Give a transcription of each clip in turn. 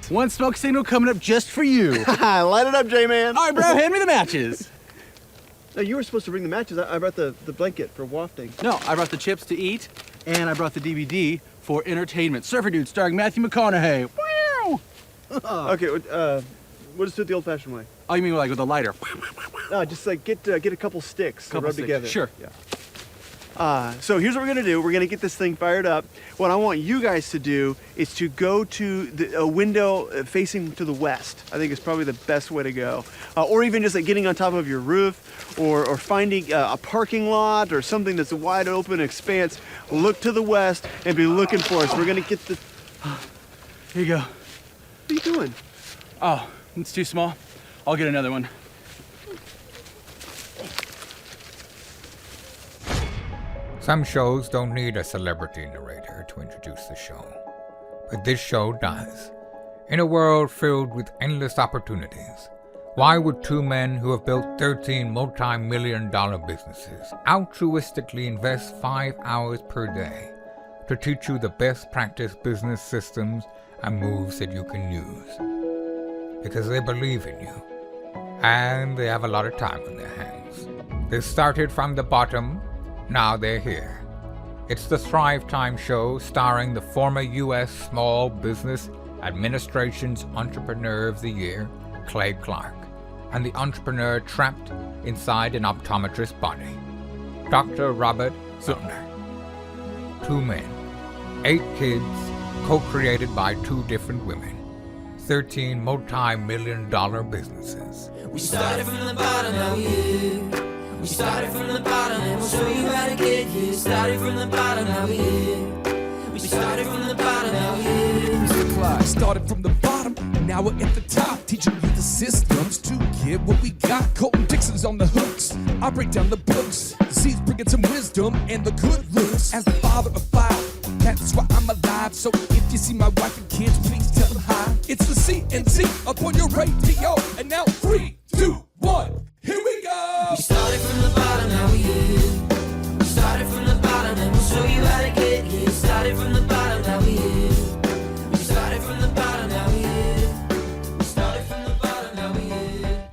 One smoke signal coming up just for you. Light it up, J-Man. All right, bro, hand me the matches. No, you were supposed to bring the matches. I brought the blanket for wafting. No, I brought the chips to eat, and I brought the DVD for entertainment. Surfer Dude starring Matthew McConaughey. Wow! Okay, we'll just do it the old-fashioned way. Oh, you mean like with a lighter? No, just like get a couple sticks to rub together. Sure. Yeah. So here's what we're gonna do. We're gonna get this thing fired up. What I want you guys to do is to go to a window facing to the west. I think is probably the best way to go. Or even just like getting on top of your roof, or finding a parking lot or something that's a wide open expanse. Look to the west and be looking for us. We're gonna get the. Here you go. What are you doing? Oh, it's too small. I'll get another one. Some shows don't need a celebrity narrator to introduce the show, but this show does. In a world filled with endless opportunities, why would two men who have built 13 multi-million-dollar businesses altruistically invest 5 hours per day to teach you the best practice business systems and moves that you can use? Because they believe in you, and they have a lot of time on their hands. They started from the bottom. Now they're here. It's the Thrivetime show starring the former U.S. Small Business Administration's Entrepreneur of the Year, Clay Clark, and the entrepreneur trapped inside an optometrist's body, Dr. Robert Zillner. 2 men, 8 kids, co-created by 2 different women, 13 multi-million-dollar businesses. We started from the bottom, now we're here. We started from the bottom and we'll show you how to get here. Started from the bottom, now we're here. We started from the bottom, now we're here. Mr. Clyde started from the bottom and now we're at the top, teaching you the systems to get what we got. Colton Dixon's on the hooks, I break down the books. Z's bringing some wisdom and the good looks. As the father of 5, that's why I'm alive. So if you see my wife and kids, please tell them hi. It's the CNC up on your radio. And now 3, 2, 1, here we go. We started from the bottom, now we're here. We started from the bottom and we'll show you how to get here. Started from the bottom, now we're here. We started from the bottom, now we're here. We started from the bottom, now we're here.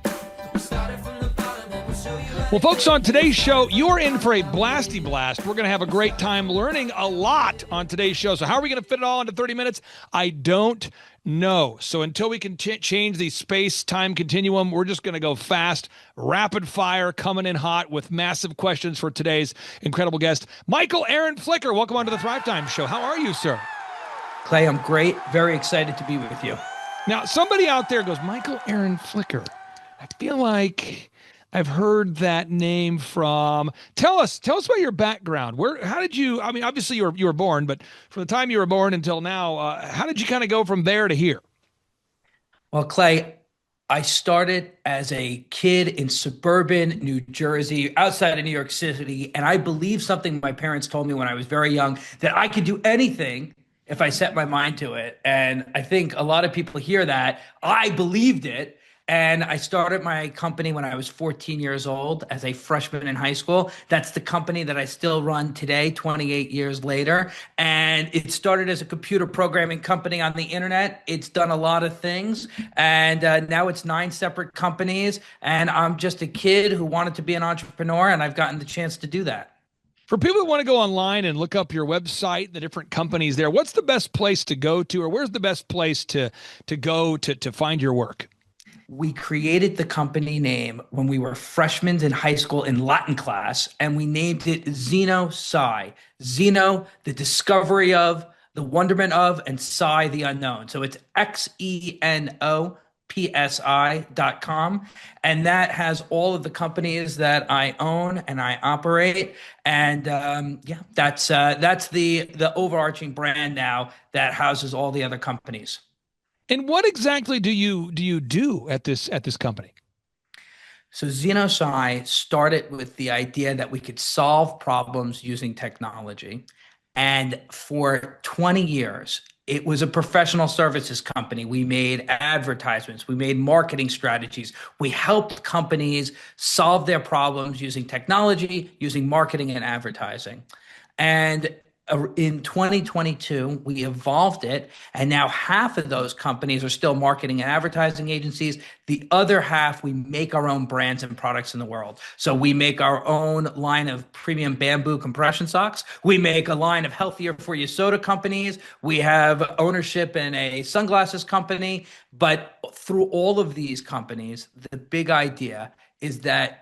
We started from the bottom and we'll show you how to. Well, folks, on today's show, you're in for a blasty blast. We're going to have a great time learning a lot on today's show. So how are we going to fit it all into 30 minutes? I don't know. So until we can change the space-time continuum, we're just going to go fast, rapid fire, coming in hot with massive questions for today's incredible guest, MichaelAaron Flicker. Welcome on to the Thrivetime Show. How are you, sir? Clay, I'm great. Very excited to be with you. Now, somebody out there goes, MichaelAaron Flicker. I feel like I've heard that name from. Tell us about your background. How did you? I mean, obviously you were born, but from the time you were born until now, how did you kind of go from there to here? Well, Clay, I started as a kid in suburban New Jersey, outside of New York City, and I believed something my parents told me when I was very young, that I could do anything if I set my mind to it. And I think a lot of people hear that. I believed it. And I started my company when I was 14 years old as a freshman in high school. That's the company that I still run today, 28 years later. And it started as a computer programming company on the internet. It's done a lot of things. And now it's 9 separate companies. And I'm just a kid who wanted to be an entrepreneur, and I've gotten the chance to do that. For people that want to go online and look up your website, the different companies there, what's the best place to go to, or where's the best place to go to find your work? We created the company name when we were freshmen in high school in Latin class, and we named it Xeno Psi. Xeno, the discovery of, the wonderment of, and Psi, the unknown. So it's XENOPSI.com. And that has all of the companies that I own and I operate. And that's the overarching brand now that houses all the other companies. And what exactly do you do at this company? So XenoPsi started with the idea that we could solve problems using technology. And for 20 years, it was a professional services company. We made advertisements. We made marketing strategies. We helped companies solve their problems using technology, using marketing and advertising. And In 2022, we evolved it, and now half of those companies are still marketing and advertising agencies. The other half, we make our own brands and products in the world. So we make our own line of premium bamboo compression socks. We make a line of healthier for you soda companies. We have ownership in a sunglasses company. But through all of these companies, the big idea is that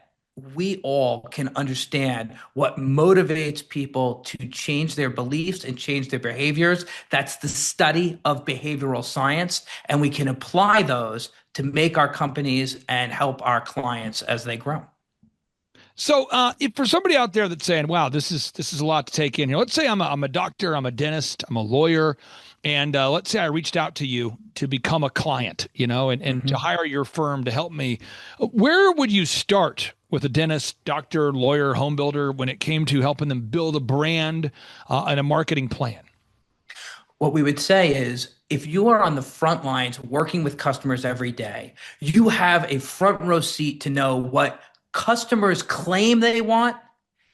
we all can understand what motivates people to change their beliefs and change their behaviors. That's the study of behavioral science, and we can apply those to make our companies and help our clients as they grow. So, if for somebody out there that's saying, "Wow, this is a lot to take in," let's say I'm a doctor, I'm a dentist, I'm a lawyer, and let's say I reached out to you to become a client, and to hire your firm to help me. Where would you start with a dentist, doctor, lawyer, home builder when it came to helping them build a brand and a marketing plan? What we would say is, if you are on the front lines working with customers every day, you have a front row seat to know what customers claim they want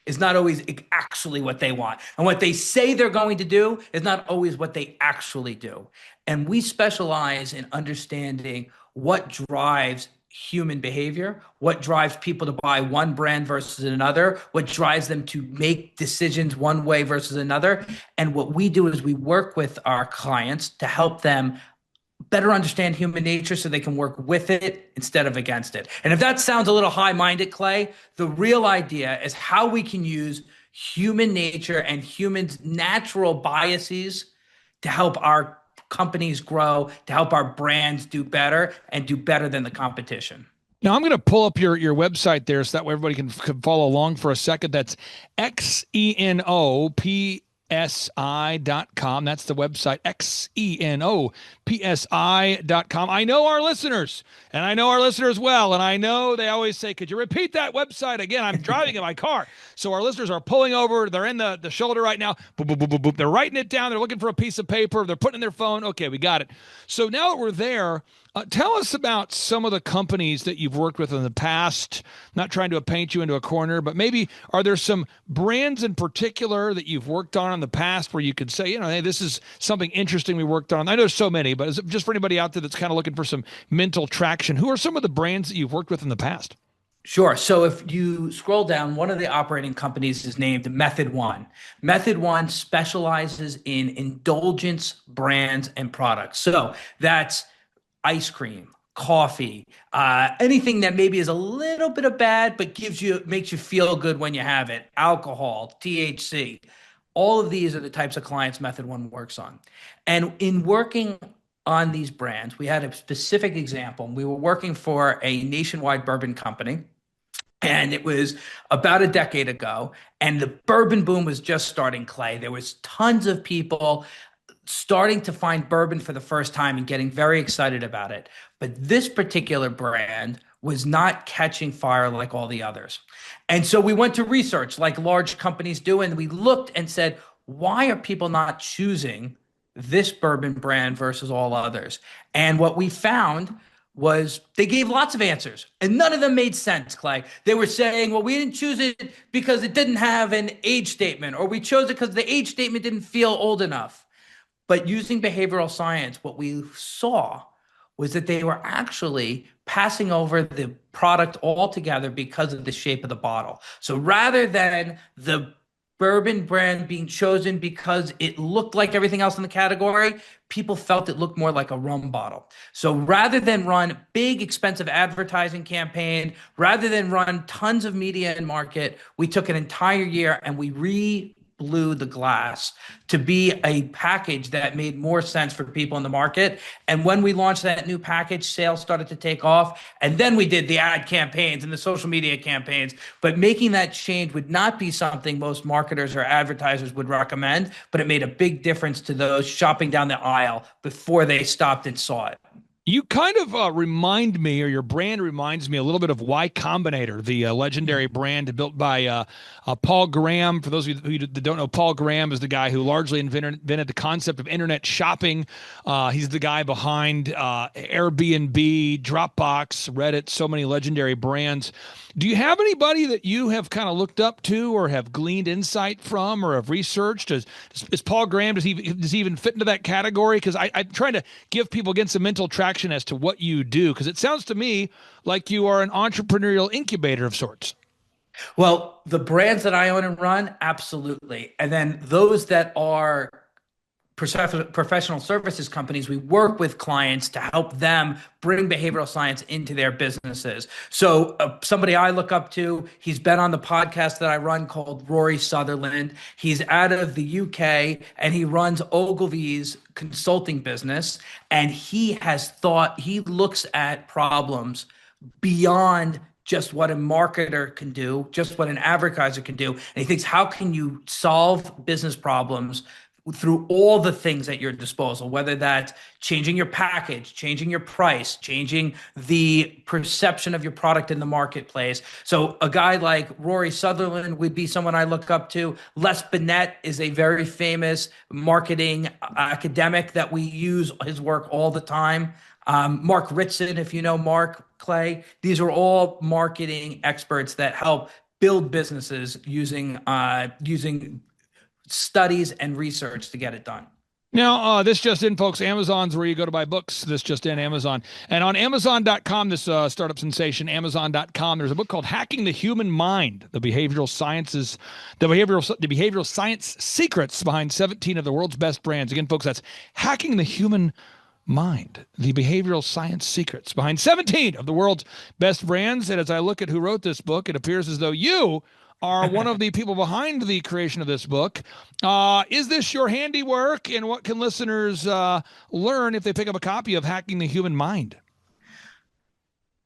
is not always actually what they want. And what they say they're going to do is not always what they actually do. And we specialize in understanding what drives human behavior, what drives people to buy one brand versus another, what drives them to make decisions one way versus another. And what we do is we work with our clients to help them better understand human nature so they can work with it instead of against it. And if that sounds a little high-minded, Clay, the real idea is how we can use human nature and humans' natural biases to help our companies grow, to help our brands do better and do better than the competition. Now, I'm going to pull up your website there so that way everybody can follow along for a second. That's XENOPSI.com. That's the website, XENOPSI.com. I know our listeners, and I know our listeners well, and I know they always say, "Could you repeat that website again?" I'm driving in my car. So our listeners are pulling over. They're in the shoulder right now. Boop, boop, boop, boop, boop. They're writing it down. They're looking for a piece of paper. They're putting in their phone. Okay, we got it. So now that we're there, tell us about some of the companies that you've worked with in the past. Not trying to paint you into a corner, but maybe are there some brands in particular that you've worked on in the past where you could say, hey, this is something interesting we worked on? I know there's so many, but is it just for anybody out there that's kind of looking for some mental traction? Who are some of the brands that you've worked with in the past? Sure. So if you scroll down, one of the operating companies is named Method One. Method One specializes in indulgence brands and products. So that's ice cream, coffee, anything that maybe is a little bit of bad, but makes you feel good when you have it. Alcohol, THC, all of these are the types of clients Method One works on. And in working on these brands, we had a specific example. We were working for a nationwide bourbon company, and it was about a decade ago, and the bourbon boom was just starting, Clay. There was tons of people starting to find bourbon for the first time and getting very excited about it. But this particular brand was not catching fire like all the others. And so we went to research like large companies do, and we looked and said, why are people not choosing this bourbon brand versus all others? And what we found was they gave lots of answers, and none of them made sense, Clay. They were saying, well, we didn't choose it because it didn't have an age statement, or we chose it because the age statement didn't feel old enough. But using behavioral science, what we saw was that they were actually passing over the product altogether because of the shape of the bottle. So rather than the bourbon brand being chosen because it looked like everything else in the category, people felt it looked more like a rum bottle. So rather than run big, expensive advertising campaign, rather than run tons of media and market, we took an entire year and we blew the glass to be a package that made more sense for people in the market. And when we launched that new package, sales started to take off. And then we did the ad campaigns and the social media campaigns. But making that change would not be something most marketers or advertisers would recommend, but it made a big difference to those shopping down the aisle before they stopped and saw it. You kind of remind me, or your brand reminds me a little bit of Y Combinator, the legendary brand built by Paul Graham. For those of you who don't know, Paul Graham is the guy who largely invented the concept of internet shopping. He's the guy behind Airbnb, Dropbox, Reddit, so many legendary brands. Do you have anybody that you have kind of looked up to or have gleaned insight from or have researched? Is Paul Graham, does he even fit into that category? Because I'm trying to give people, again, some mental traction as to what you do, because it sounds to me like you are an entrepreneurial incubator of sorts. Well, the brands that I own and run, absolutely. And then those that are professional services companies, we work with clients to help them bring behavioral science into their businesses. So somebody I look up to, he's been on the podcast that I run called Rory Sutherland. He's out of the UK and he runs Ogilvy's consulting business. And he looks at problems beyond just what a marketer can do, just what an advertiser can do. And he thinks, how can you solve business problems through all the things at your disposal, whether that's changing your package, changing your price, changing the perception of your product in the marketplace. So a guy like Rory Sutherland would be someone I look up to. Les Binet is a very famous marketing academic that we use his work all the time. Mark Ritson, if you know Mark, Clay, these are all marketing experts that help build businesses using studies and research to get it done. Now, this just in, folks, Amazon's where you go to buy books. This just in, Amazon. And on Amazon.com, this startup sensation, Amazon.com, there's a book called Hacking the Human Mind, the behavioral science secrets behind 17 of the world's best brands. Again, folks, that's Hacking the Human Mind, the behavioral science secrets behind 17 of the world's best brands. And as I look at who wrote this book, it appears as though you are one of the people behind the creation of this book. Is this your handiwork, and what can listeners learn if they pick up a copy of Hacking the Human Mind?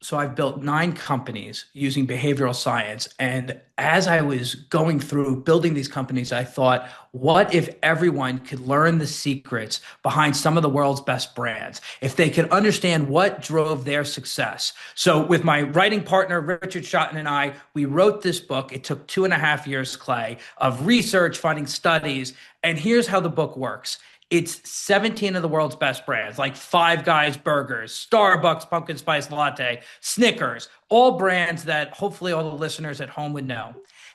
So I've built 9 companies using behavioral science. And as I was going through building these companies, I thought, what if everyone could learn the secrets behind some of the world's best brands? If they could understand what drove their success. So with my writing partner, Richard Schotten, and I, we wrote this book. It took 2.5 years, Clay, of research, finding studies. And here's how the book works. It's 17 of the world's best brands, like Five Guys Burgers, Starbucks Pumpkin Spice Latte, Snickers, all brands that hopefully all the listeners at home would know.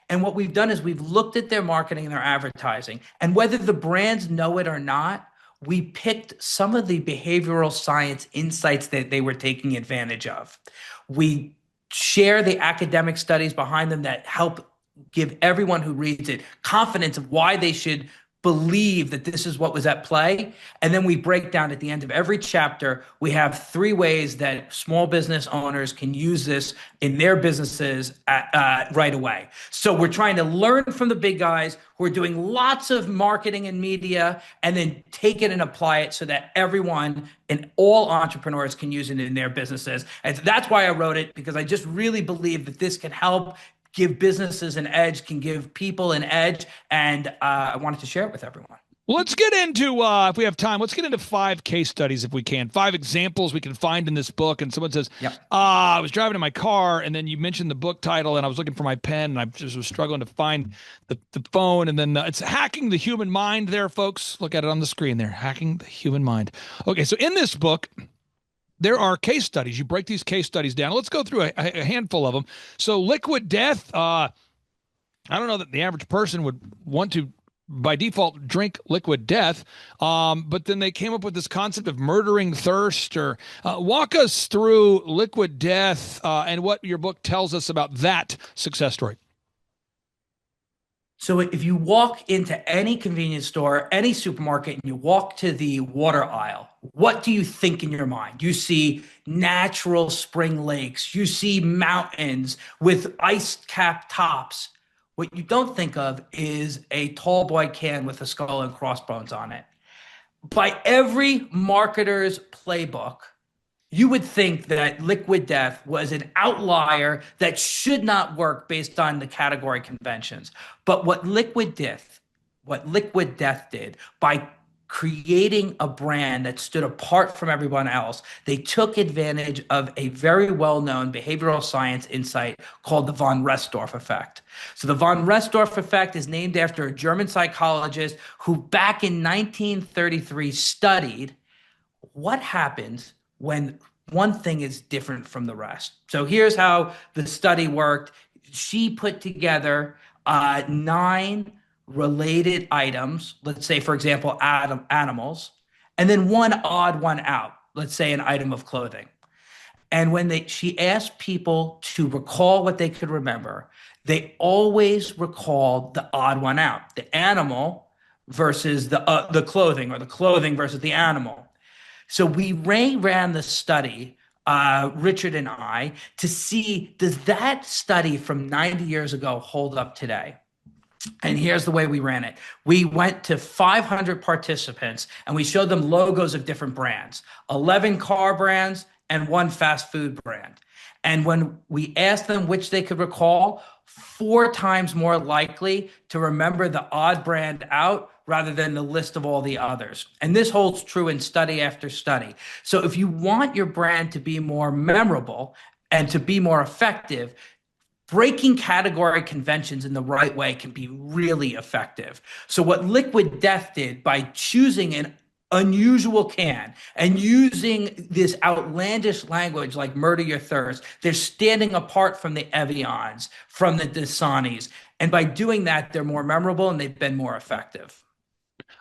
And what we've done is we've looked at their marketing and their advertising, and whether the brands know it or not, we picked some of the behavioral science insights that they were taking advantage of. We share the academic studies behind them that help give everyone who reads it confidence of why they should believe that this is what was at play. And then we break down at the end of every chapter, we have 3 ways that small business owners can use this in their businesses right away. So we're trying to learn from the big guys who are doing lots of marketing and media, and then take it and apply it so that everyone and all entrepreneurs can use it in their businesses. And that's why I wrote it, because I just really believe that this can help give businesses an edge, can give people an edge, and I wanted to share it with everyone. Well, let's get into, if we have time, let's get into 5 case studies if we can. 5 examples we can find in this book. And someone says, Yep. I was driving in my car, and then you mentioned the book title, and I was looking for my pen, and I just was struggling to find the phone. And then it's Hacking the Human Mind there, folks. Look at it on the screen there, Hacking the Human Mind. Okay, so in this book, there are case studies. You break these case studies down. Let's go through a handful of them. So Liquid Death, I don't know that the average person would want to, by default, drink Liquid Death, but then they came up with this concept of murdering thirst. Or walk us through Liquid Death and what your book tells us about that success story. So if you walk into any convenience store, any supermarket, and you walk to the water aisle, what do you think in your mind? You see natural spring lakes. You see mountains with ice-capped tops. What you don't think of is a tall boy can with a skull and crossbones on it. By every marketer's playbook, you would think that Liquid Death was an outlier that should not work based on the category conventions. But what Liquid Death did by creating a brand that stood apart from everyone else. They took advantage of a very well-known behavioral science insight called the von Restorff effect. So the von Restorff effect is named after a German psychologist who back in 1933 studied what happens when one thing is different from the rest. So here's how the study worked. She put together 9 related items, let's say, for example, animals, and then one odd one out, let's say an item of clothing. And when she asked people to recall what they could remember, they always recalled the odd one out, the animal versus the clothing, or the clothing versus the animal. So we ran the study, Richard and I, to see, does that study from 90 years ago hold up today? And here's the way we ran it. We went to 500 participants and we showed them logos of different brands, 11 car brands and 1 fast food brand. And when we asked them which they could recall, 4 times more likely to remember the odd brand out rather than the list of all the others. And this holds true in study after study. So if you want your brand to be more memorable and to be more effective, breaking category conventions in the right way can be really effective. So what Liquid Death did by choosing an unusual can and using this outlandish language like murder your thirst, they're standing apart from the Evians, from the Dasanis. And by doing that, they're more memorable and they've been more effective.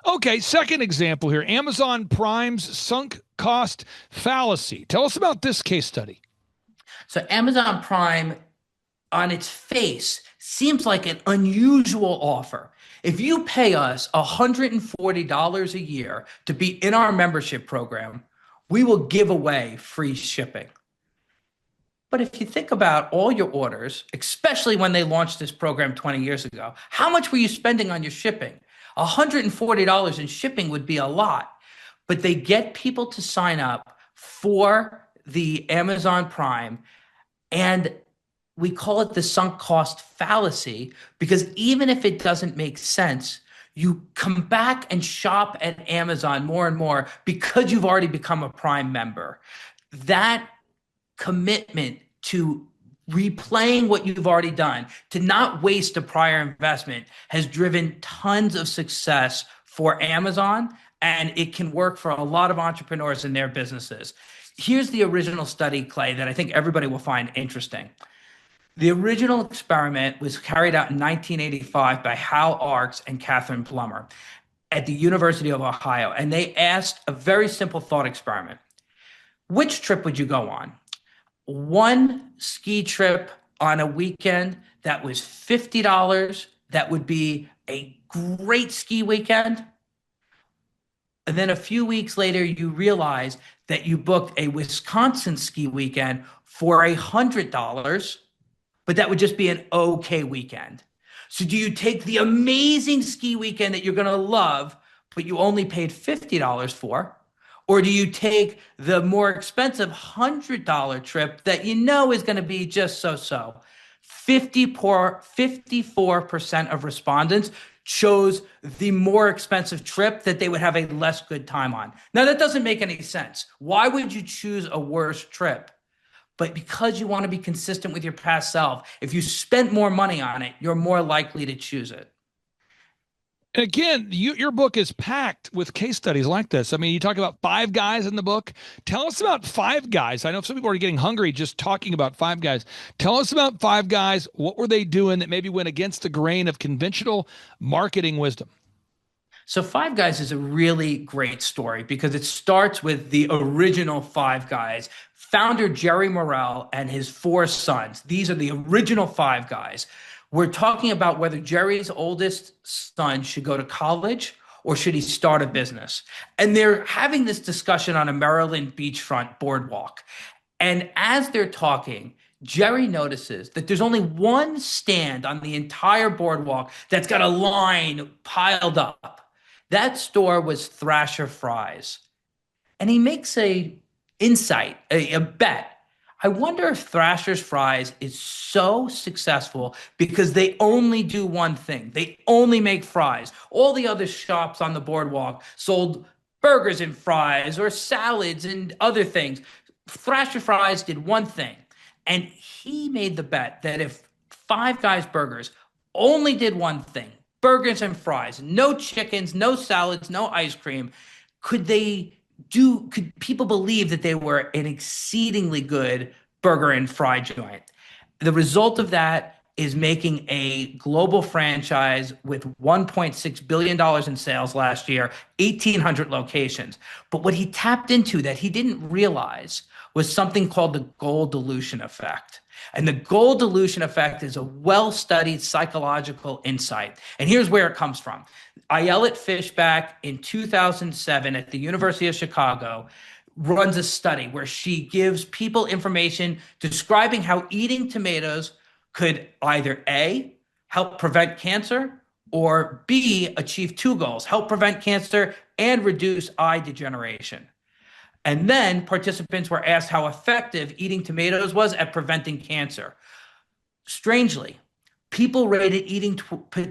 Okay, second example here, Amazon Prime's sunk cost fallacy. Tell us about this case study. So Amazon Prime, on its face, seems like an unusual offer. If you pay us $140 a year to be in our membership program, we will give away free shipping. But if you think about all your orders, especially when they launched this program 20 years ago, how much were you spending on your shipping? $140 in shipping would be a lot, but they get people to sign up for the Amazon Prime, and we call it the sunk cost fallacy because even if it doesn't make sense, you come back and shop at Amazon more and more because you've already become a Prime member. That commitment to replaying what you've already done, to not waste a prior investment, has driven tons of success for Amazon, and it can work for a lot of entrepreneurs in their businesses. Here's the original study, Clay, that I think everybody will find interesting. The original experiment was carried out in 1985 by Hal Arks and Catherine Plummer at the University of Ohio, and they asked a very simple thought experiment. Which trip would you go on? One ski trip on a weekend that was $50, that would be a great ski weekend. And then a few weeks later, you realize that you booked a Wisconsin ski weekend for $100, but that would just be an okay weekend. So do you take the amazing ski weekend that you're going to love, but you only paid $50 for? Or do you take the more expensive $100 trip that you know is going to be just so-so? 54% of respondents chose the more expensive trip that they would have a less good time on. Now, that doesn't make any sense. Why would you choose a worse trip? But because you want to be consistent with your past self, if you spent more money on it, you're more likely to choose it. And again, your book is packed with case studies like this. I mean, you talk about Five Guys in the book. Tell us about Five Guys. I know some people are getting hungry just talking about Five Guys. Tell us about Five Guys. What were they doing that maybe went against the grain of conventional marketing wisdom? So Five Guys is a really great story because it starts with the original Five Guys, founder Jerry Morrell and his 4 sons. These are the original Five Guys. We're talking about whether Jerry's oldest son should go to college or should he start a business. And they're having this discussion on a Maryland beachfront boardwalk. And as they're talking, Jerry notices that there's only one stand on the entire boardwalk that's got a line piled up. That store was Thrasher Fries. And he makes a bet. I wonder if Thrasher's Fries is so successful because they only do one thing. They only make fries. All the other shops on the boardwalk sold burgers and fries or salads and other things. Thrasher Fries did one thing. And he made the bet that if Five Guys Burgers only did one thing, burgers and fries, no chickens, no salads, no ice cream, could people believe that they were an exceedingly good burger and fry joint? The result of that is making a global franchise with $1.6 billion in sales last year, 1,800 locations. But what he tapped into that he didn't realize was something called the goal dilution effect. And the goal dilution effect is a well-studied psychological insight. And here's where it comes from. Ayelet Fishback in 2007 at the University of Chicago runs a study where she gives people information describing how eating tomatoes could either A, help prevent cancer, or B, achieve two goals, help prevent cancer and reduce eye degeneration. And then participants were asked how effective eating tomatoes was at preventing cancer. Strangely, people rated eating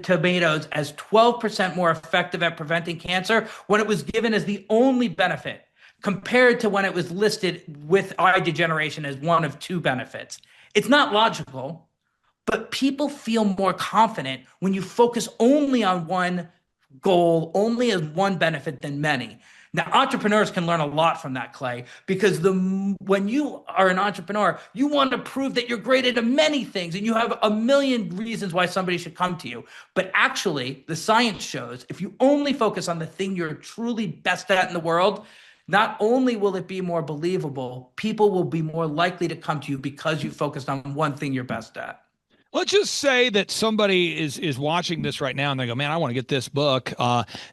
tomatoes as 12% more effective at preventing cancer when it was given as the only benefit, compared to when it was listed with eye degeneration as one of two benefits. It's not logical, but people feel more confident when you focus only on one goal, only as one benefit than many. Now, entrepreneurs can learn a lot from that, Clay, because when you are an entrepreneur, you want to prove that you're great at many things and you have a million reasons why somebody should come to you. But actually, the science shows if you only focus on the thing you're truly best at in the world, not only will it be more believable, people will be more likely to come to you because you focused on one thing you're best at. Let's just say that somebody is watching this right now and they go, man, I want to get this book.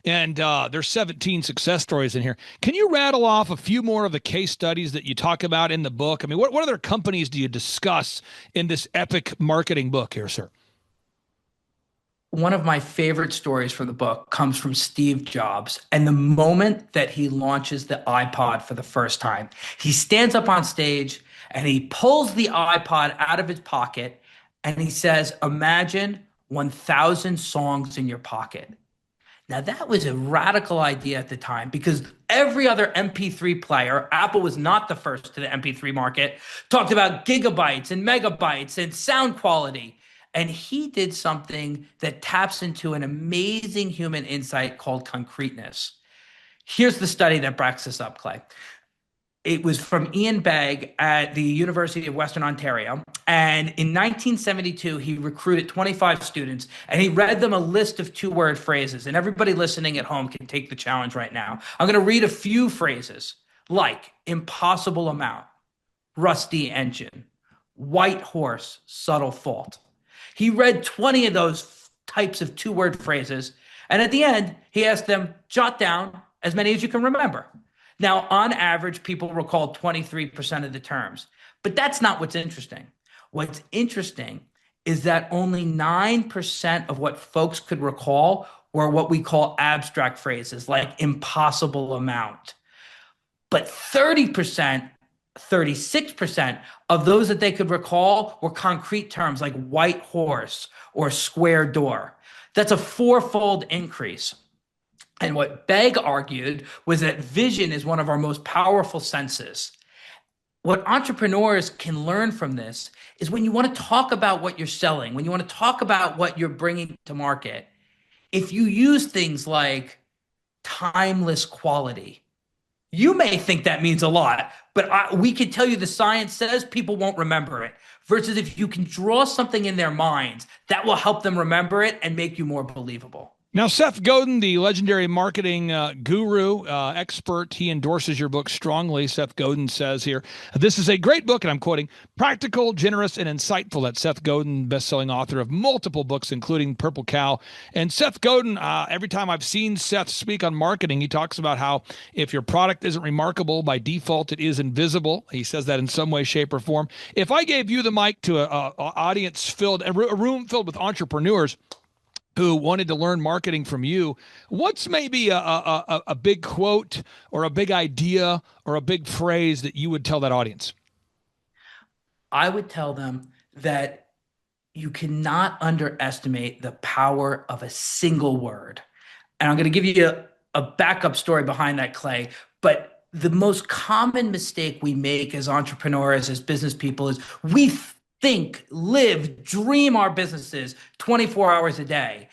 And there's 17 success stories in here. Can you rattle off a few more of the case studies that you talk about in the book? I mean, what other companies do you discuss in this epic marketing book here, sir? One of my favorite stories from the book comes from Steve Jobs. And the moment that he launches the iPod for the first time, he stands up on stage and he pulls the iPod out of his pocket and he says, imagine 1,000 songs in your pocket. Now, that was a radical idea at the time because every other MP3 player, Apple was not the first to the MP3 market, talked about gigabytes and megabytes and sound quality. And he did something that taps into an amazing human insight called concreteness. Here's the study that backs this up, Clay. It was from Ian Begg at the University of Western Ontario. And in 1972, he recruited 25 students and he read them a list of two-word phrases. And everybody listening at home can take the challenge right now. I'm going to read a few phrases like impossible amount, rusty engine, white horse, subtle fault. He read 20 of those types of two-word phrases. And at the end, he asked them, jot down as many as you can remember. Now, on average, people recall 23% of the terms, but that's not what's interesting. What's interesting is that only 9% of what folks could recall were what we call abstract phrases like impossible amount. But 30%, 36% of those that they could recall were concrete terms like white horse or square door. That's a fourfold increase. And what Begg argued was that vision is one of our most powerful senses. What entrepreneurs can learn from this is when you want to talk about what you're selling, when you want to talk about what you're bringing to market, if you use things like timeless quality, you may think that means a lot, but we can tell you the science says people won't remember it. Versus if you can draw something in their minds, that will help them remember it and make you more believable. Now, Seth Godin, the legendary marketing guru, expert, he endorses your book strongly. Seth Godin says here, this is a great book, and I'm quoting, practical, generous, and insightful. That's Seth Godin, best-selling author of multiple books, including Purple Cow. And Seth Godin, every time I've seen Seth speak on marketing, he talks about how if your product isn't remarkable, by default, it is invisible. He says that in some way, shape, or form. If I gave you the mic to a room filled with entrepreneurs who wanted to learn marketing from you, what's maybe a big quote or a big idea or a big phrase that you would tell that audience? I would tell them that you cannot underestimate the power of a single word. And I'm going to give you a backup story behind that, Clay. But the most common mistake we make as entrepreneurs, as business people, is we think, live, dream our businesses 24 hours a day.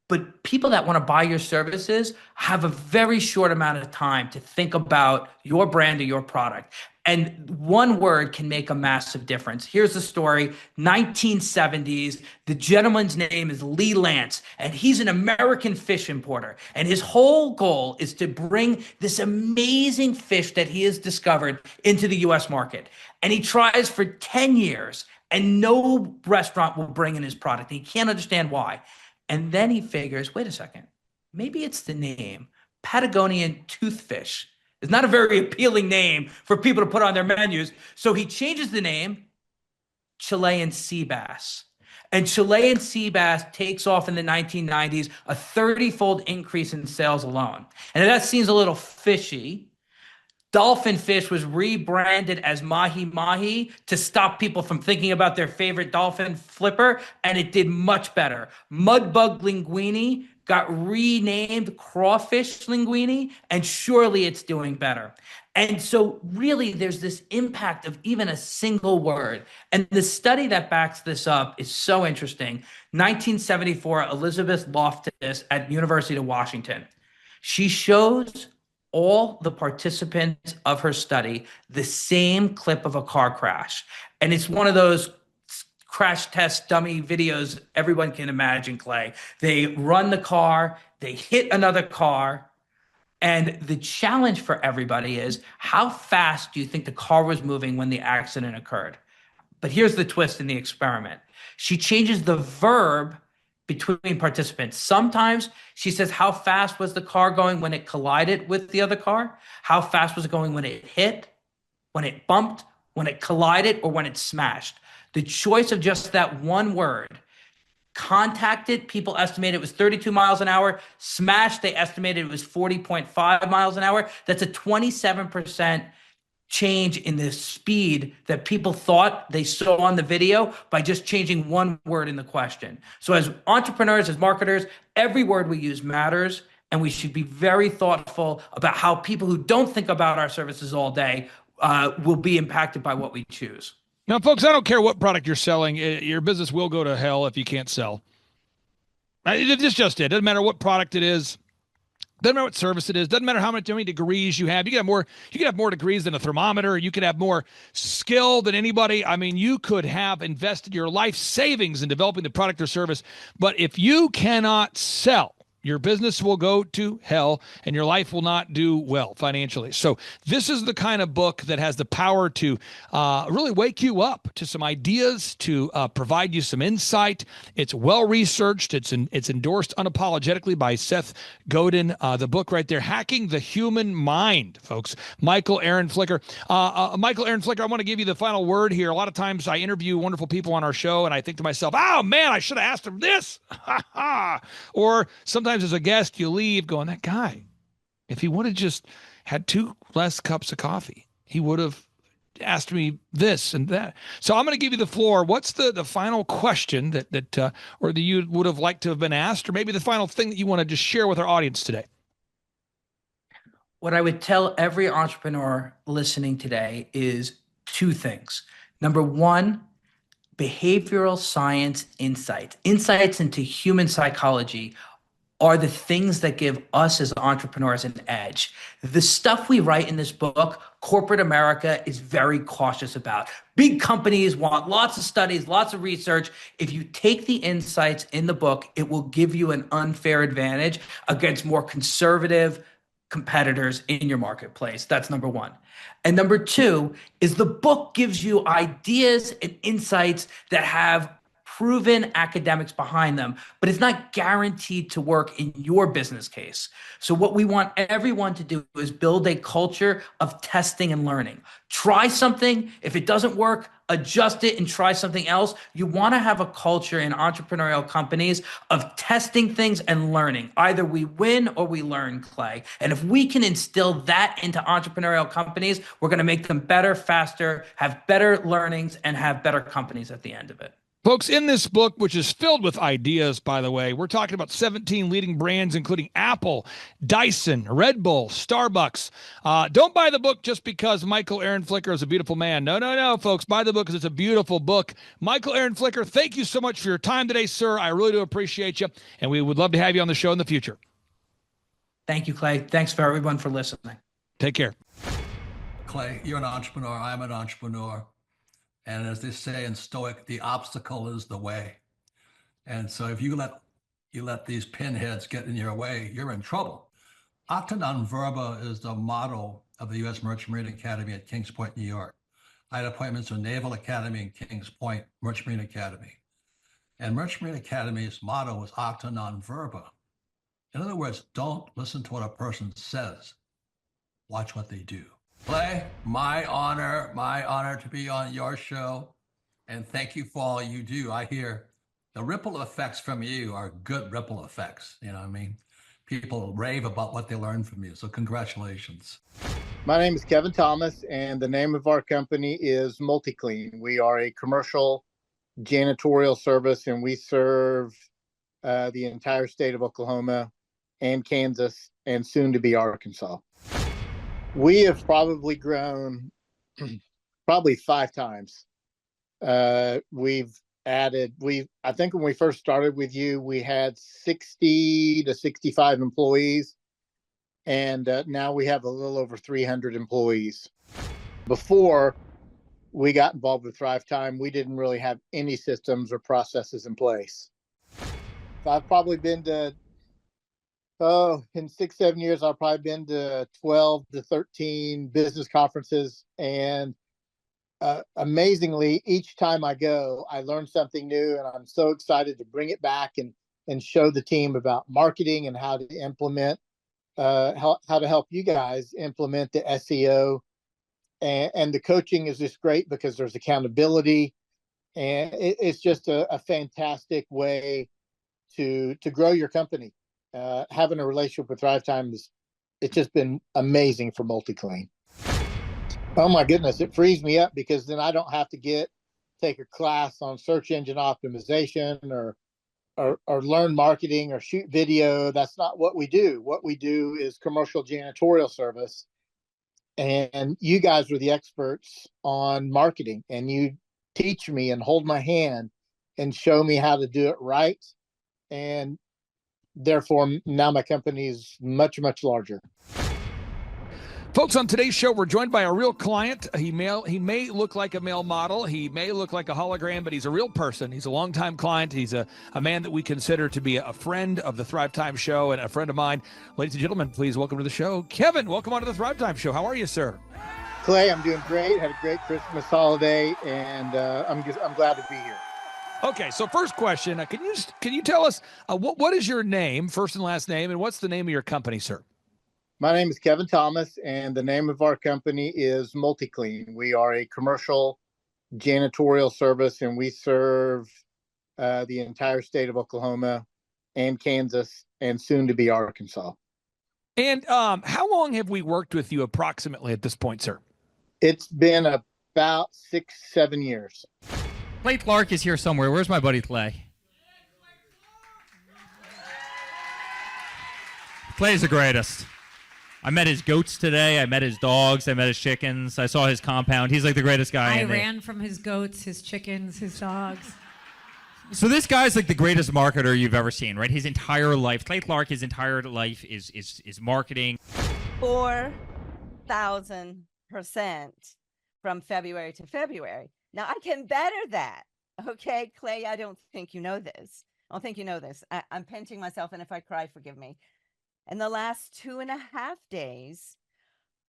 But people that want to buy your services have a very short amount of time to think about your brand or your product. And one word can make a massive difference. Here's the story, 1970s. The gentleman's name is Lee Lance, and he's an American fish importer. And his whole goal is to bring this amazing fish that he has discovered into the US market. And he tries for 10 years, and no restaurant will bring in his product. He can't understand why. And then he figures, wait a second, maybe it's the name. Patagonian toothfish is not a very appealing name for people to put on their menus. So he changes the name, Chilean sea bass. And Chilean sea bass takes off in the 1990s, a 30-fold increase in sales alone. And that seems a little fishy. Dolphin fish was rebranded as mahi mahi to stop people from thinking about their favorite dolphin flipper, and it did much better. Mudbug linguine got renamed crawfish linguine, and surely it's doing better. And so really there's this impact of even a single word. And the study that backs this up is so interesting. 1974, Elizabeth Loftus at University of Washington. She shows all the participants of her study the same clip of a car crash. And it's one of those crash test dummy videos everyone can imagine, Clay. They run the car, they hit another car, and the challenge for everybody is, how fast do you think the car was moving when the accident occurred? But here's the twist in the experiment. She changes the verb between participants. Sometimes she says, how fast was the car going when it collided with the other car? How fast was it going when it hit, when it bumped, when it collided, or when it smashed? The choice of just that one word. Contacted, people estimated it was 32 miles an hour. Smashed, they estimated it was 40.5 miles an hour. That's a 27% change in the speed that people thought they saw on the video by just changing one word in the question. So as entrepreneurs, as marketers, every word we use matters, and we should be very thoughtful about how people who don't think about our services all day will be impacted by what we choose. Now, folks, I don't care what product you're selling. Your business will go to hell if you can't sell. It's just it. Doesn't matter what product it is. Doesn't matter what service it is. Doesn't matter how many degrees you have. You could have more degrees than a thermometer. You could have more skill than anybody. I mean, you could have invested your life savings in developing the product or service. But if you cannot sell, your business will go to hell and your life will not do well financially. So this is the kind of book that has the power to really wake you up to some ideas, to provide you some insight. It's well-researched. It's endorsed unapologetically by Seth Godin. The book right there, Hacking the Human Mind, folks. MichaelAaron Flicker. MichaelAaron Flicker, I want to give you the final word here. A lot of times I interview wonderful people on our show and I think to myself, oh man, I should have asked him this. Or sometimes as a guest, you leave going, that guy, if he would have just had 2 less cups of coffee, he would have asked me this and that. So I'm going to give you the floor. What's the final question that you would have liked to have been asked, or maybe the final thing that you want to just share with our audience today? What I would tell every entrepreneur listening today is 2 things. Number 1, behavioral science insights into human psychology are the things that give us as entrepreneurs an edge. The stuff we write in this book, corporate America is very cautious about. Big companies want lots of studies, lots of research. If you take the insights in the book, it will give you an unfair advantage against more conservative competitors in your marketplace. That's number 1. And number 2 is the book gives you ideas and insights that have proven academics behind them, but it's not guaranteed to work in your business case. So what we want everyone to do is build a culture of testing and learning. Try something. If it doesn't work, adjust it and try something else. You want to have a culture in entrepreneurial companies of testing things and learning. Either we win or we learn, Clay. And if we can instill that into entrepreneurial companies, we're going to make them better, faster, have better learnings, and have better companies at the end of it. Folks, in this book, which is filled with ideas, by the way, we're talking about 17 leading brands, including Apple, Dyson, Red Bull, Starbucks. Don't buy the book just because MichaelAaron Flicker is a beautiful man. No, folks. Buy the book because it's a beautiful book. MichaelAaron Flicker, thank you so much for your time today, sir. I really do appreciate you, and we would love to have you on the show in the future. Thank you, Clay. Thanks for everyone for listening. Take care. Clay, you're an entrepreneur. I'm an entrepreneur. And as they say in Stoic, the obstacle is the way. And so if you let these pinheads get in your way, you're in trouble. Acta non verba is the motto of the U.S. Merchant Marine Academy at Kings Point, New York. I had appointments to Naval Academy and Kings Point Merchant Marine Academy. And Merchant Marine Academy's motto was acta non verba. In other words, don't listen to what a person says. Watch what they do. Clay, my honor to be on your show. And thank you for all you do. I hear the ripple effects from you are good ripple effects. You know what I mean? People rave about what they learn from you. So congratulations. My name is Kevin Thomas, and the name of our company is MultiClean. We are a commercial janitorial service, and we serve the entire state of Oklahoma and Kansas and soon to be Arkansas. We have probably grown probably 5 times. We've added, I think when we first started with you, we had 60 to 65 employees. And now we have a little over 300 employees. Before we got involved with Thrivetime, we didn't really have any systems or processes in place. So I've probably been to, in 6-7 years, I've probably been to 12 to 13 business conferences. And amazingly, each time I go, I learn something new, and I'm so excited to bring it back and show the team about marketing and how to implement, how to help you guys implement the SEO. And the coaching is just great because there's accountability, and it's just a fantastic way to grow your company. Having a relationship with Thrivetime it's just been amazing for MultiClean. Oh my goodness, it frees me up because then I don't have to take a class on search engine optimization or learn marketing or shoot video. That's not what we do. What we do is commercial janitorial service. And you guys are the experts on marketing, and you teach me and hold my hand and show me how to do it right. And therefore, now my company is much, much larger. Folks, on today's show, we're joined by a real client. He may look like a male model. He may look like a hologram, but he's a real person. He's a longtime client. He's a man that we consider to be a friend of the Thrivetime Show and a friend of mine. Ladies and gentlemen, please welcome to the show, Kevin. Welcome onto the Thrivetime Show. How are you, sir? Clay, I'm doing great. Had a great Christmas holiday, and I'm glad to be here. Okay, so first question, can you tell us what is your name, first and last name, and what's the name of your company, sir? My name is Kevin Thomas, and the name of our company is MultiClean. We are a commercial janitorial service, and we serve the entire state of Oklahoma and Kansas and soon to be Arkansas. And how long have we worked with you approximately at this point, sir? It's been about 6-7 years. Clay Clark is here somewhere. Where's my buddy Clay? Clay's the greatest. I met his goats today. I met his dogs. I met his chickens. I saw his compound. He's like the greatest guy. I ran from his goats, his chickens, his dogs. So this guy's like the greatest marketer you've ever seen, right? His entire life, Clay Clark, his entire life is marketing. 4,000% from February to February. Now I can better that. Okay, Clay, I don't think you know this. I'm pinching myself, and if I cry, forgive me. In the last 2.5 days,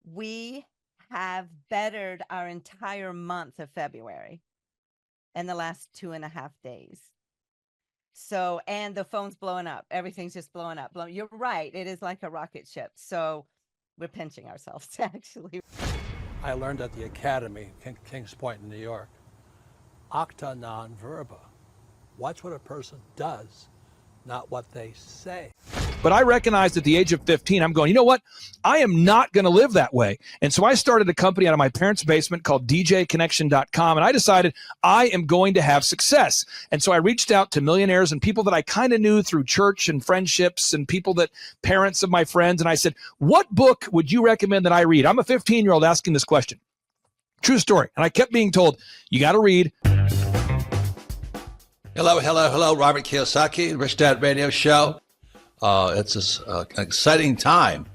we have bettered our entire month of February. in the last 2.5 days. So, and the phone's blowing up. Everything's just blowing up. You're right. It is like a rocket ship. So we're pinching ourselves, actually. I learned at the Academy, Kings Point in New York, acta non verba. Watch what a person does, not what they say. But I recognized at the age of 15, I'm going, you know what? I am not going to live that way. And so I started a company out of my parents' basement called DJconnection.com. And I decided I am going to have success. And so I reached out to millionaires and people that I kind of knew through church and friendships and people that parents of my friends. And I said, what book would you recommend that I read? I'm a 15-year-old asking this question. True story. And I kept being told, you got to read. Hello, Robert Kiyosaki, Rich Dad Radio Show. It's an exciting time.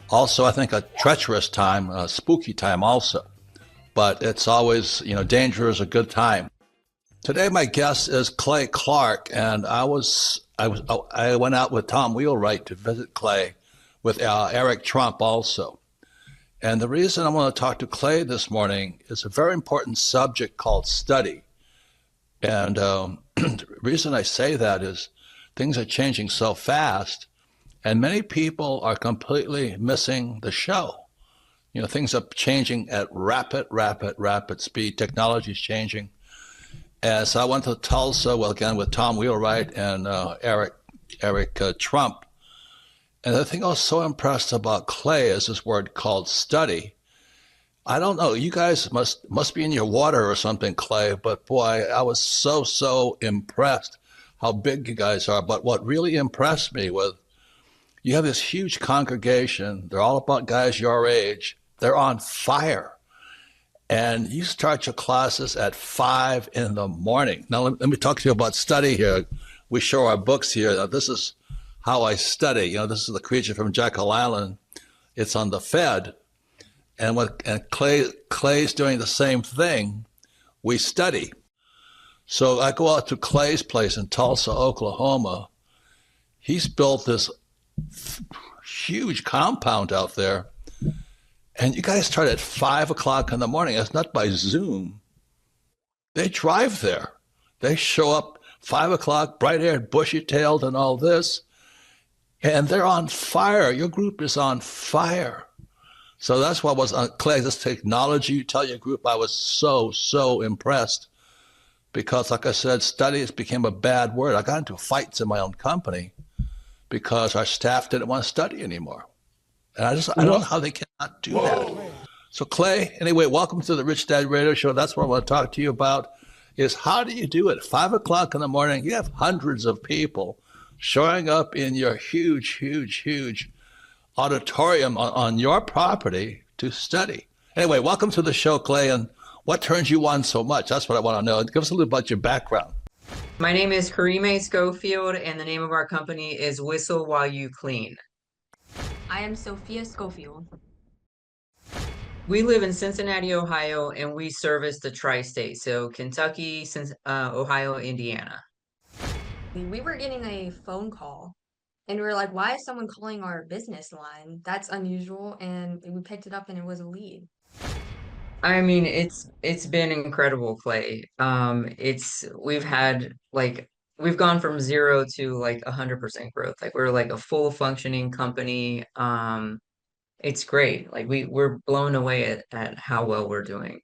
Also, I think a treacherous time, a spooky time also. But it's always, danger is a good time. Today, my guest is Clay Clark, and I went out with Tom Wheelwright to visit Clay with Eric Trump also. And the reason I want to talk to Clay this morning is a very important subject called study. And the reason I say that is things are changing so fast, and many people are completely missing the show. Things are changing at rapid speed. Technology is changing. And so I went to Tulsa, again, with Tom Wheelwright and Eric Trump. And the thing I was so impressed about Clay is this word called study. I don't know, you guys must be in your water or something, Clay, but boy, I was so impressed how big you guys are. But what really impressed me was you have this huge congregation. They're all about guys your age. They're on fire. And you start your classes at 5 in the morning. Now, let me talk to you about study here. We show our books here. Now, this is how I study. This is the creature from Jekyll Island. It's on the Fed. And Clay's doing the same thing. We study. So I go out to Clay's place in Tulsa, Oklahoma. He's built this huge compound out there. And you guys start at 5 o'clock in the morning. It's not by Zoom. They drive there. They show up 5 o'clock, bright-haired, bushy-tailed and all this. And they're on fire. Your group is on fire. So that's what was on Clay, this technology. You tell your group I was so impressed. Because, like I said, studies became a bad word. I got into fights in my own company because our staff didn't want to study anymore. And I don't know how they cannot do that. So, Clay, anyway, welcome to the Rich Dad Radio Show. That's what I want to talk to you about, is how do you do it? 5 o'clock in the morning, you have hundreds of people showing up in your huge auditorium on your property to study. Anyway, welcome to the show, Clay, and what turns you on so much? That's what I want to know. Give us a little about your background. My name is Karime Schofield, and the name of our company is Whistle While You Clean. I am Sophia Schofield. We live in Cincinnati, Ohio, and we service the tri-state, so Kentucky, Ohio, Indiana. We were getting a phone call, and we were like, why is someone calling our business line? That's unusual, and we picked it up, and it was a lead. I mean, it's been incredible, Clay. We've gone from 0 to 100% growth. We're a full functioning company. It's great. We're blown away at how well we're doing.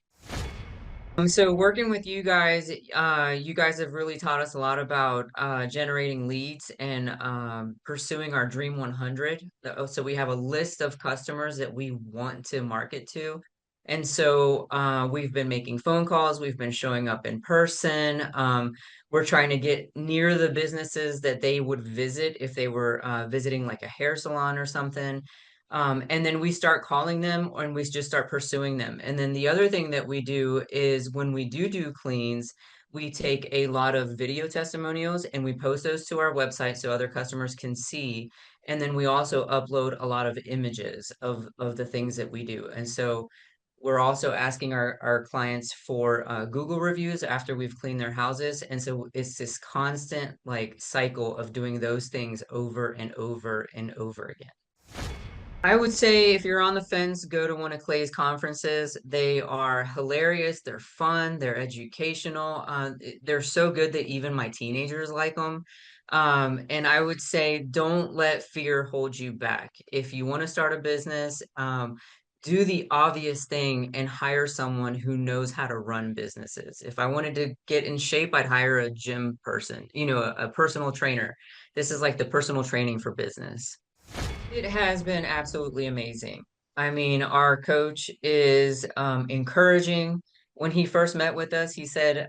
So working with you guys have really taught us a lot about generating leads and pursuing our Dream 100. So we have a list of customers that we want to market to. And so we've been making phone calls. We've been showing up in person. We're trying to get near the businesses that they would visit if they were visiting a hair salon or something. And then we start calling them and we just start pursuing them. And then the other thing that we do is when we do cleans, we take a lot of video testimonials and we post those to our website so other customers can see. And then we also upload a lot of images of the things that we do. And so we're also asking our clients for Google reviews after we've cleaned their houses. And so it's this constant cycle of doing those things over and over and over again. I would say if you're on the fence, go to one of Clay's conferences. They are hilarious, they're fun, they're educational. They're so good that even my teenagers like them. And I would say don't let fear hold you back. If you want to start a business, do the obvious thing and hire someone who knows how to run businesses. If I wanted to get in shape, I'd hire a gym person, a personal trainer. This is like the personal training for business. It has been absolutely amazing. I mean, our coach is encouraging. When he first met with us, he said,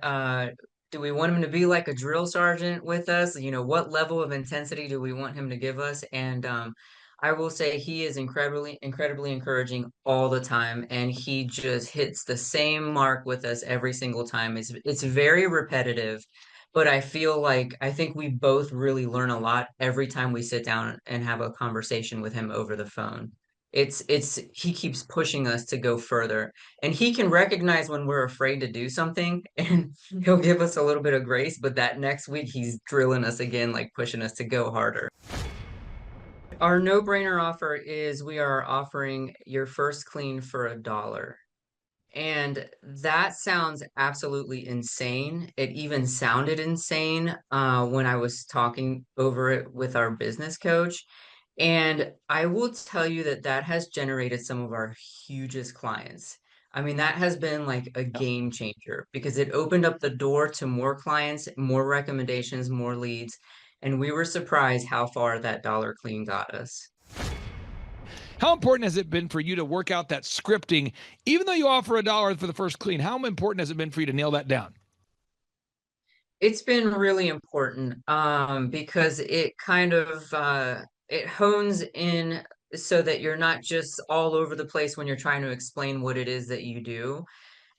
do we want him to be like a drill sergeant with us? What level of intensity do we want him to give us? And I will say he is incredibly, incredibly encouraging all the time. And he just hits the same mark with us every single time. It's very repetitive, but I think we both really learn a lot every time we sit down and have a conversation with him over the phone. He keeps pushing us to go further, and he can recognize when we're afraid to do something, and he'll give us a little bit of grace, but that next week he's drilling us again, like pushing us to go harder. Our no-brainer offer is we are offering your first clean for $1. And that sounds absolutely insane. It even sounded insane when I was talking over it with our business coach. And I will tell you that that has generated some of our hugest clients. I mean, that has been like a game changer because it opened up the door to more clients, more recommendations, more leads. And we were surprised how far that dollar clean got us. How important has it been for you to work out that scripting, even though you offer $1 for the first clean? How important has it been for you to nail that down? It's been really important because it kind of it hones in so that you're not just all over the place when you're trying to explain what it is that you do.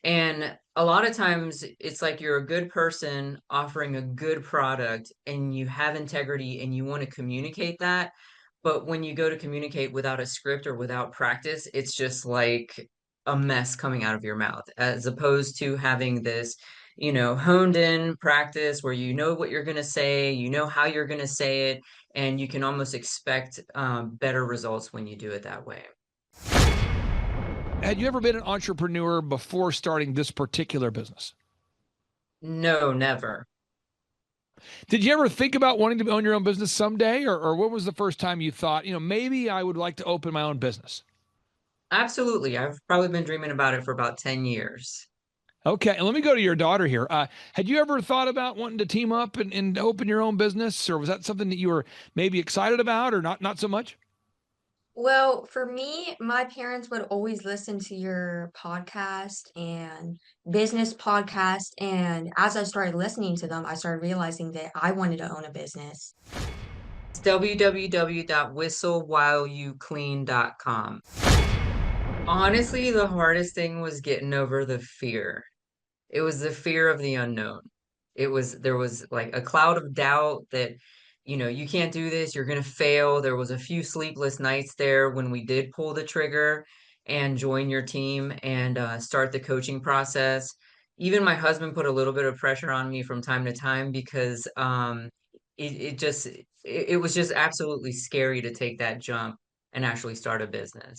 And a lot of times it's like you're a good person offering a good product and you have integrity and you want to communicate that. But when you go to communicate without a script or without practice, it's just like a mess coming out of your mouth, as opposed to having this, honed in practice where you know what you're going to say, you know how you're going to say it, and you can almost expect better results when you do it that way. Had you ever been an entrepreneur before starting this particular business? No, never. Did you ever think about wanting to own your own business someday? Or what was the first time you thought, maybe I would like to open my own business? Absolutely. I've probably been dreaming about it for about 10 years. Okay, and let me go to your daughter here. Had you ever thought about wanting to team up and open your own business, or was that something that you were maybe excited about, or not so much? Well, for me, my parents would always listen to your podcast and business podcast. And as I started listening to them, I started realizing that I wanted to own a business. It's www.whistlewhileyouclean.com. Honestly, the hardest thing was getting over the fear. It was the fear of the unknown. There was like a cloud of doubt that, you can't do this, you're going to fail. There was a few sleepless nights there when we did pull the trigger and join your team and start the coaching process. Even my husband put a little bit of pressure on me from time to time because it was just absolutely scary to take that jump and actually start a business.